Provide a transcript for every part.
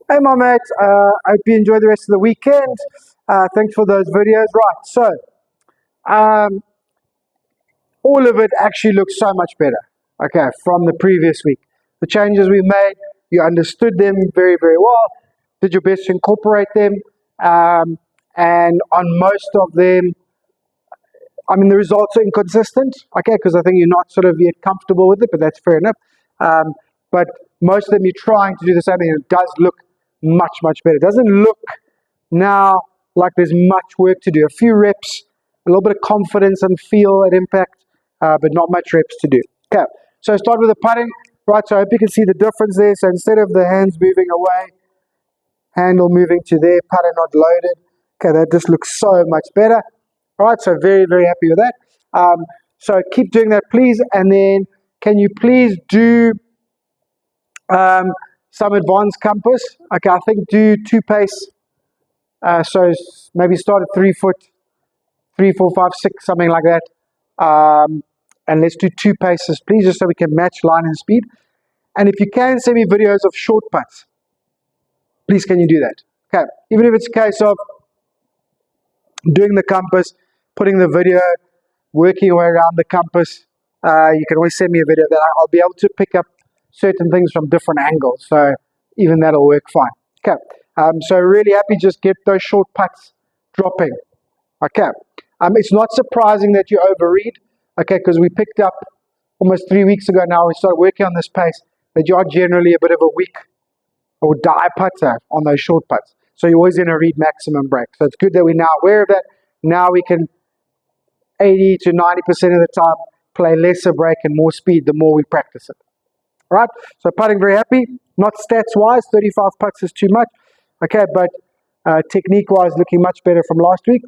Hey, my mates. I hope you enjoy the rest of the weekend. Thanks for those videos. Right, so um, all of it actually looks so much better, okay, from the previous week. The changes we made, you understood them very, very well, did your best to incorporate them, um, and on most of them, I mean, the results are inconsistent, okay, because I think you're not sort of yet comfortable with it, but that's fair enough. But most of them, you're trying to do the same thing, and it does look much, much better. It doesn't look now like there's much work to do. A few reps, a little bit of confidence and feel at impact, but not much reps to do. Okay, so start with the putting. Right, so I hope you can see the difference there. So instead of the hands moving away, handle moving to there, putter not loaded. Okay, that just looks so much better. All right, so very, very happy with that. So keep doing that, please. And then can you please do some advanced compass? Okay, I think do 2 pace. So maybe start at 3 foot, 3, 4, 5, 6, something like that. And let's do 2 paces, please, just so we can match line and speed. And if you can send me videos of short putts, please can you do that? Okay, even if it's a case of doing the compass, putting the video, working your way around the compass, you can always send me a video that I'll be able to pick up certain things from different angles. So even that'll work fine. Okay, so really happy, just get those short putts dropping. Okay, it's not surprising that you overread, okay, because we picked up almost 3 weeks ago now, we started working on this pace, that you are generally a bit of a weak or die putter on those short putts. So you're always going to read maximum break. So it's good that we're now aware of that. Now we can 80 to 90% of the time play lesser break and more speed the more we practice it. All right, so putting very happy. Not stats-wise, 35 putts is too much. Okay, but technique-wise looking much better from last week.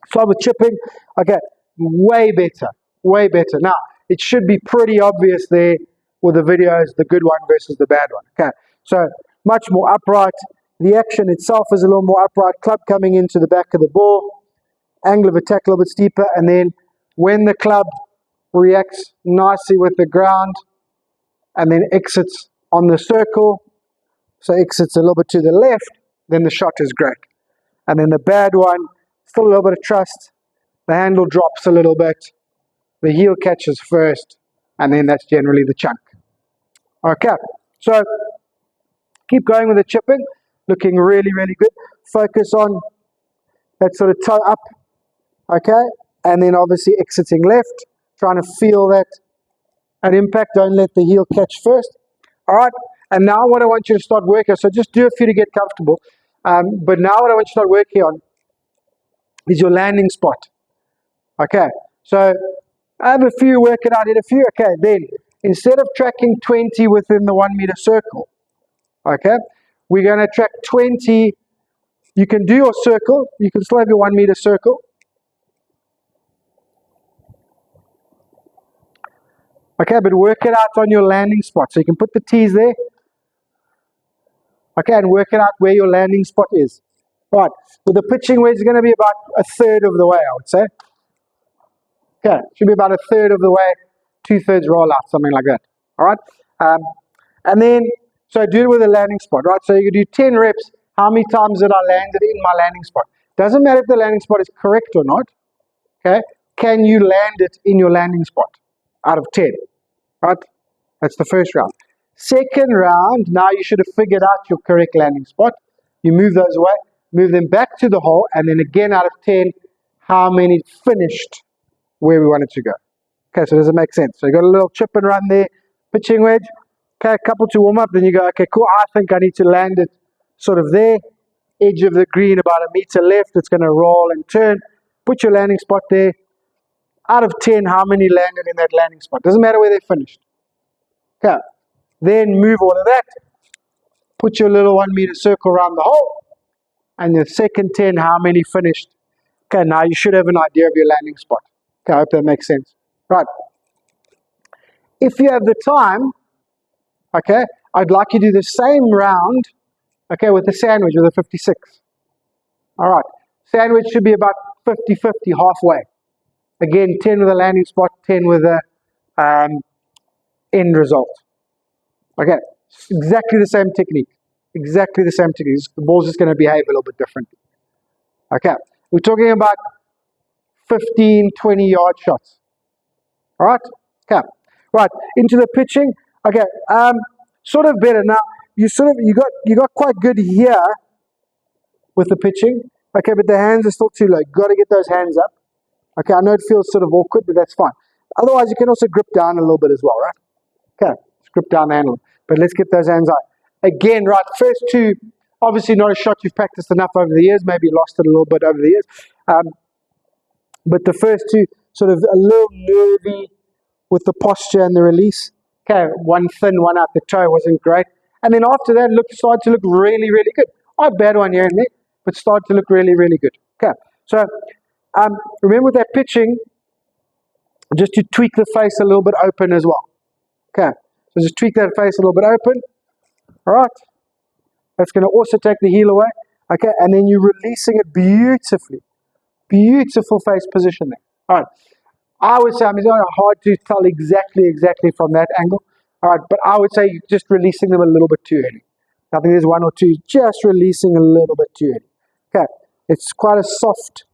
Start with chipping. Okay, way better, way better. Now, it should be pretty obvious there with the videos, the good one versus the bad one. Okay, so much more upright. The action itself is a little more upright. Club coming into the back of the ball. Angle of attack a little bit steeper. And then when the club reacts nicely with the ground and then exits on the circle, so exits a little bit to the left, then the shot is great. And then the bad one, still a little bit of trust. The handle drops a little bit. The heel catches first. And then that's generally the chunk. Okay, so keep going with the chipping. Looking really, really good. Focus on that sort of toe up. Okay, and then obviously exiting left. Trying to feel that at impact. Don't let the heel catch first. All right, and now what I want you to start working, so just do a few to get comfortable. But now what I want you to start working on is your landing spot. Okay, so I have a few, work it out, hit a few. Okay, then instead of tracking 20 within the 1 meter circle, okay, we're going to track 20. You can do your circle, you can still have your 1 meter circle. Okay, but work it out on your landing spot. So you can put the tees there. Okay, and work it out where your landing spot is. Right, with the pitching wedge, it's going to be about a third of the way, I would say. Okay, should be about a third of the way, 2/3 roll out, something like that. All right, and then, so do it with a landing spot, right? So you do 10 reps. How many times did I land it in my landing spot? Doesn't matter if the landing spot is correct or not. Okay, can you land it in your landing spot out of 10? Right, that's the first round. Second round, now you should have figured out your correct landing spot. You move those away, move them back to the hole, and then again out of 10, how many finished where we wanted to go. Okay, so does it make sense? So you got a little chip and run there, pitching wedge. Okay, a couple to warm up, then you go, okay, cool, I think I need to land it sort of there, edge of the green, about a meter left. It's going to roll and turn. Put your landing spot there. Out of 10, how many landed in that landing spot? Doesn't matter where they finished. Okay, then move all of that. Put your little 1 meter circle around the hole. And the second 10, how many finished? Okay, now you should have an idea of your landing spot. Okay, I hope that makes sense. Right. If you have the time, okay, I'd like you to do the same round, okay, with the sandwich, with a 56. All right. Sandwich should be about 50-50, halfway. Again, 10 with a landing spot, 10 with a end result. Okay, exactly the same technique. exactly the same techniques. The ball's just going to behave a little bit differently. Okay, we're talking about 15, 20-yard shots. All right, okay, right, into the pitching. Okay, sort of better. Now, you got quite good here with the pitching. Okay, but the hands are still too low. Got to get those hands up. Okay, I know it feels sort of awkward, but that's fine. Otherwise, you can also grip down a little bit as well, right? Okay, grip down the handle. But let's get those hands out. Again, right, first two, obviously not a shot you've practiced enough over the years, maybe lost it a little bit over the years. But the first two, sort of a little nervy with the posture and the release. Okay, one thin, one out the toe wasn't great. And then after that, started to look really, really good. Not bad one here and there, but started to look really, really good. Okay, so remember with that pitching, just to tweak the face a little bit open as well. Okay, so just tweak that face a little bit open. All right, that's going to also take the heel away. Okay, and then you're releasing it beautifully. Beautiful face position there. All right, I would say, it's hard to tell exactly from that angle. All right, but I would say you're just releasing them a little bit too early. I think there's one or two just releasing a little bit too early. Okay, it's quite a soft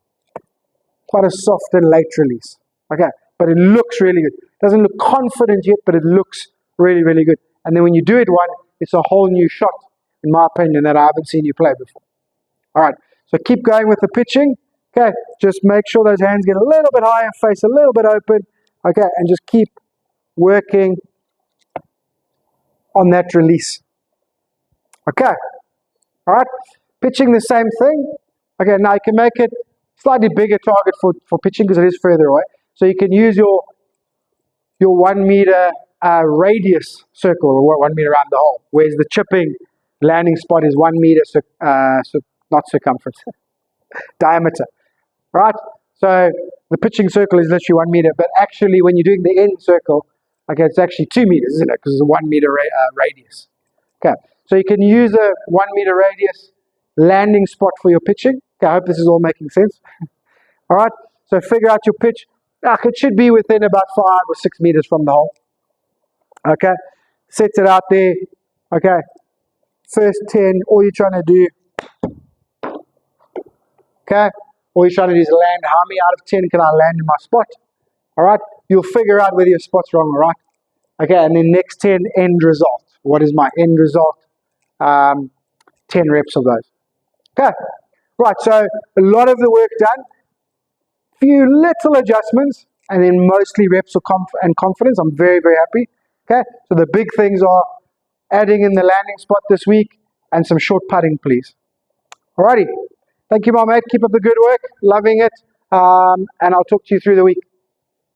and late release. Okay, but it looks really good. It doesn't look confident yet, but it looks really, really good. And then when you do it one, it's a whole new shot, in my opinion, that I haven't seen you play before. All right, so keep going with the pitching. Okay, just make sure those hands get a little bit higher, face a little bit open. Okay, and just keep working on that release. Okay, all right, pitching the same thing. Okay, now you can make it slightly bigger target for pitching because it is further away. So you can use your 1 meter radius circle, or 1 meter around the hole, whereas the chipping landing spot is 1 meter, not circumference, diameter. Right? So the pitching circle is literally 1 meter, but actually when you're doing the end circle, okay, it's actually 2 meters, isn't it? Because it's a 1 meter radius. Okay, so you can use a 1 meter radius landing spot for your pitching. Okay, I hope this is all making sense. All right, so figure out your pitch. It should be within about 5 or 6 meters from the hole. Okay, set it out there. Okay, first 10, all you're trying to do, okay, all you're trying to do is land. How many out of 10 can I land in my spot? All right, you'll figure out whether your spot's wrong or right. Okay, and then next 10, end result. What is my end result? 10 reps of those. Okay, right, so a lot of the work done, few little adjustments, and then mostly reps and confidence. I'm very, very happy. Okay, so the big things are adding in the landing spot this week and some short putting, please. Alrighty, thank you, my mate. Keep up the good work. Loving it. And I'll talk to you through the week.